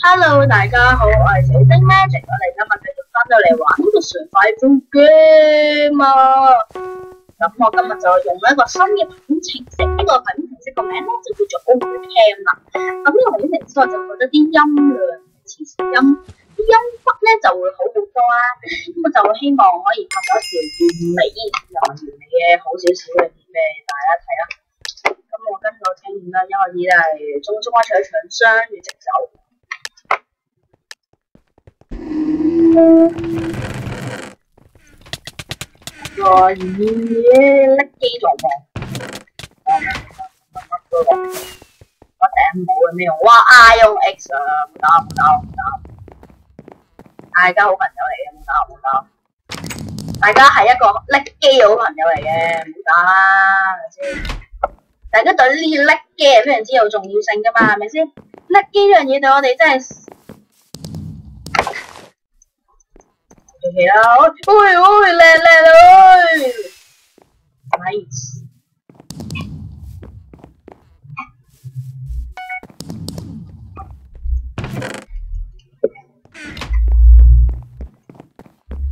Hello，大家好，我係小丁 Magic，我哋今日繼續翻到嚟玩呢個船快風 game 啊！咁我今日就用一個新嘅品程式，呢個品程式個名咧就叫做 Overcam 啦。咁呢個品程式我就覺得啲音量、詞音、啲音質咧就會好好多啦。咁我就希望可以拍咗一條完美又完美嘅好少少嘅片俾大家睇啦。咁我跟住我聽完啦，一開始就係中開除咗長雙要直走。個嘢甩機狀況，乜都落，我頂冇嘅咩用？哇 ！I 用 X 啊，冇打，大家好朋友嚟嘅，冇打，大家係一個甩機嘅好朋友嚟嘅，唔好打啦，係咪先？大家對呢甩機係非常之有重要性噶嘛，係咪先？甩機呢樣嘢對我哋真係〜OK 啦，喂，叻啦，nice。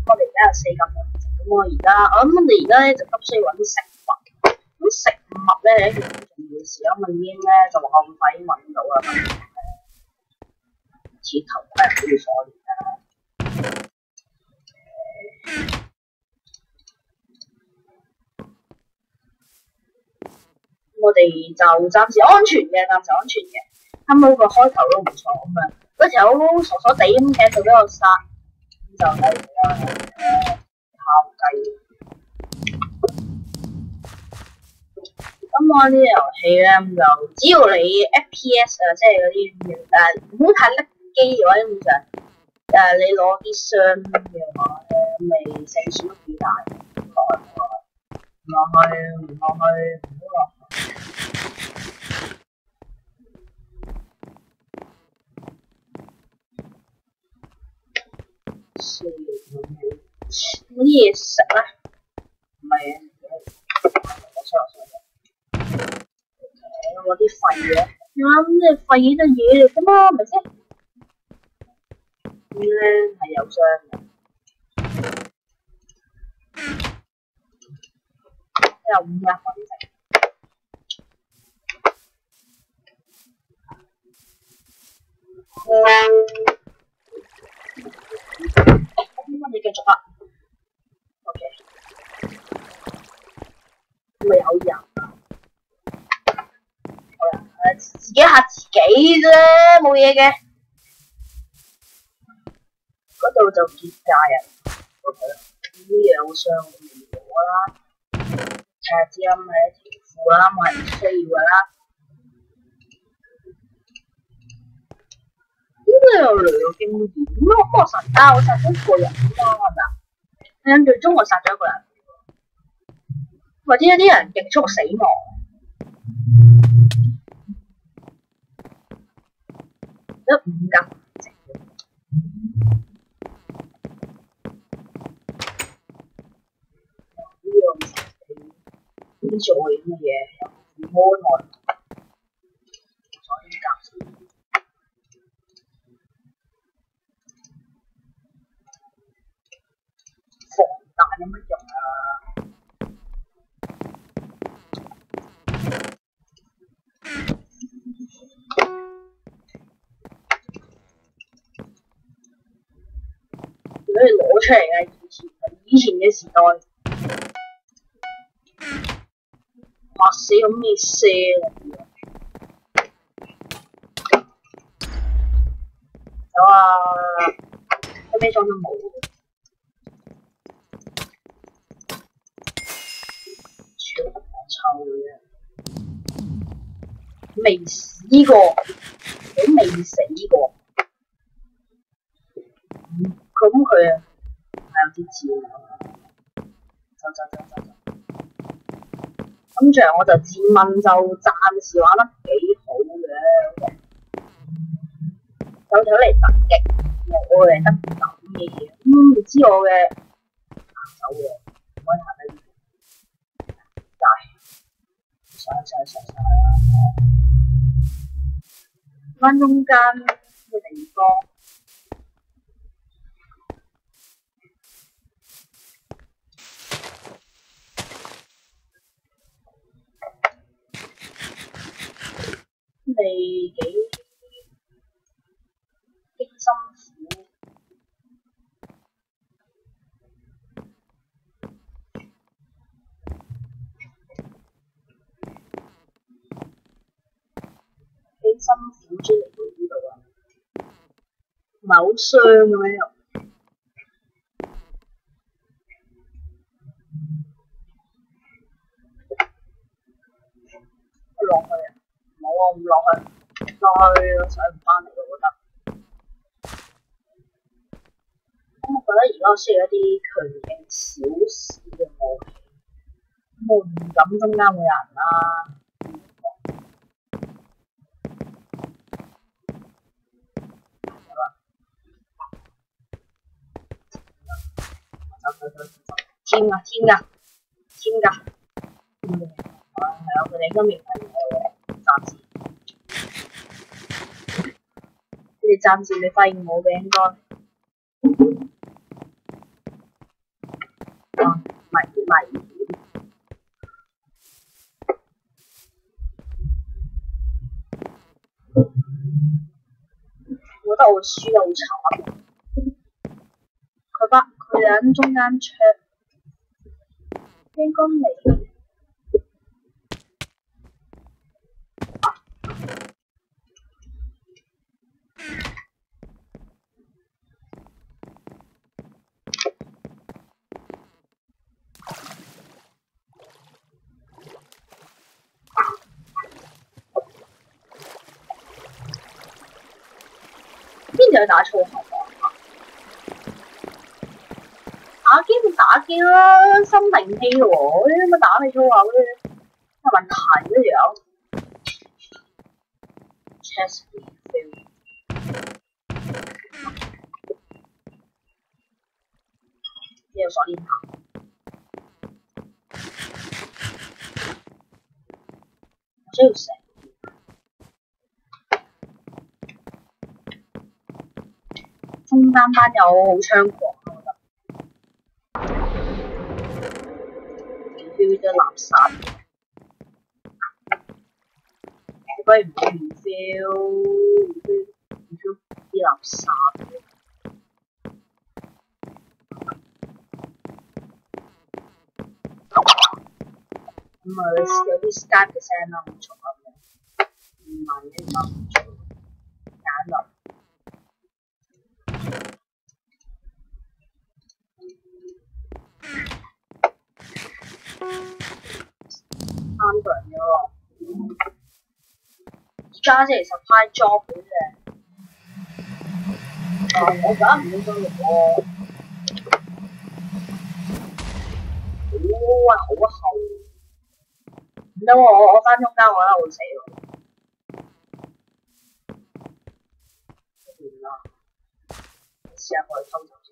我哋而家有4級啦，咁我諗我哋而家咧就急需揾啲食物。咁食物咧係一件好重要嘅事啦，咁已經咧就話咁快已經揾到啦，似頭盔好似鎖鏈啦。我哋就暫時安全嘅，啱好個開頭都唔錯咁樣。嗰條友傻傻地咁嘅就俾我殺，咁就係烤雞。咁我呢個遊戲咧就只要你 FPS 啊，即係嗰啲唔好太甩機嘅話，基本上你攞啲箱嘅話咧，咪勝算都幾大。唔落去，唔好落。嗰啲嘢食咧，唔係嘅，我錯。我啲廢嘢，咩廢嘢都係嘢嚟噶嘛，係咪先？咁咧係有傷嘅，有5日粉食。咁我哋繼續啦。OK， 咁咪有人啊？好啦，自己嚇自己啫，冇嘢嘅。嗰度就結界啊！呢兩箱我未攞啦，睇下知啱係一條褲啦，我係唔需要噶啦。呢度有兩個經驗，咁我神家我殺咗一個人啦，係咪啊？印象中我殺咗一個人，或者有啲人極速死亡。得5格。呢啲做嘅乜嘢？魔內，所以夾防彈有乜用啊？如果你攞出嚟嘅以前嘅時代。嚇死咁咩射啊！有啊，佢咩裝都冇，超臭嘅，未死過，你未死過，咁佢啊係有啲賤啊！走。咁像我就自問就暫時玩得幾好嘅，有條嚟突擊，我嚟得咁嘅嘢，唔知我嘅行走喎，唔可以行得遠，上，翻中間嘅地方。你幾辛苦。幾辛苦先嚟到呢度啊！唔係好傷嘅咩又？落去啊！冇啊，唔落去，我上唔翻嚟我覺得。咁我覺得而家我需要一啲強勁少少嘅武器。我唔敢中間會有人啦。添㗎，係啊，佢哋應該明白我嘅暫時，佢哋暫時未發現我嘅應該，危險，我覺得我會輸得好慘，佢哋喺中間灼，應該未。邊度有打粗口啊？打機啦，心靈氣喎，你乜打你粗口咧？有問題呢條友 ？Chest refill 呢個鎖鏈塔，我需要食。中間班友好猖狂啊！我覺得。refill 啲垃圾，你不如唔好 refill 啲垃圾。咁啊，有啲 Skype 嘅聲啦，唔錯嘅，唔係應該唔錯，揀落。3個人嘅喎，而家即係supply job 嘅啫。我而家唔應該錄喎。哇，好厚。唔得喎，我翻中間我覺得會死喎。試下過去偷襲先。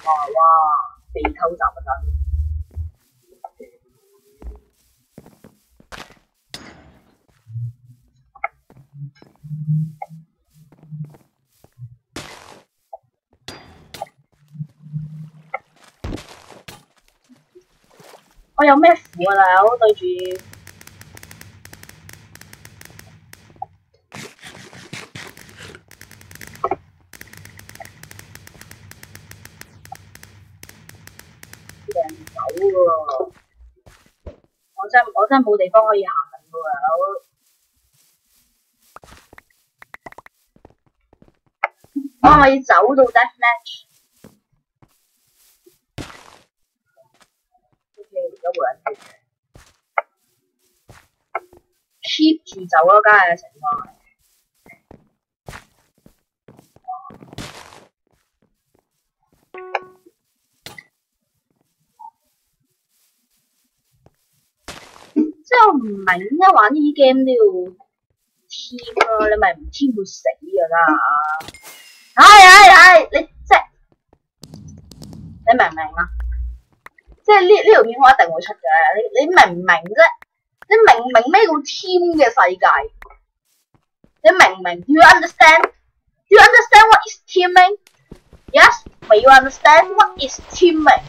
哇！被偷襲啊真。我有咩符啊大佬對住人走喎，我真係冇地方可以行喎大佬。我係咪要走到 deathmatch？ 有冇人嚟？keep 住走咯，梗係情況。即係我唔明點解玩呢啲 game 都要 team 咯，你咪唔 team 會死㗎啦！你即係你明唔明啊？即係呢條片我一定會出嘅，你明唔明啫？你明唔明咩叫 team 嘅世界？你明唔明 ？Do you understand? Do you understand what is teaming? Yes, but you understand what is teaming?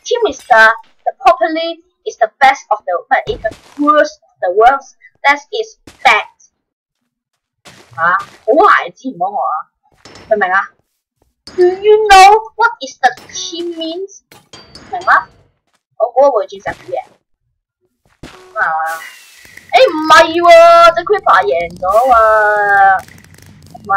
Team is the properly is the best of the, but it's the worst of the worst. That is bad. 啊，好孩子唔好學啊，明唔明啊 ？Do you know what is the team means？ 明嗎？我估我會轉成嘅。咁啊，誒唔係喎，隻 Creeper 贏咗喎。咁啊，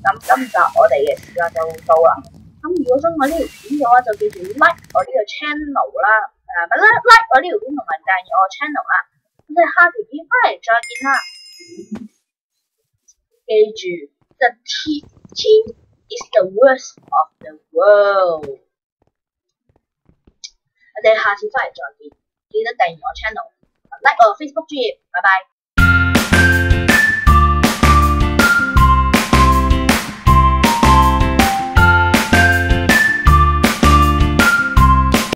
咁今集我哋嘅時間就到啦。咁如果想睇呢條片嘅話，就記住 like 我呢個 channel 啦，like 我呢條片同埋訂閱我 channel 啦。咁我哋下條片翻嚟再見啦。記住 ，the team is the worst of the world。我哋下次翻嚟再見，記得訂閱我 channel，like 我 Facebook 專頁，拜拜。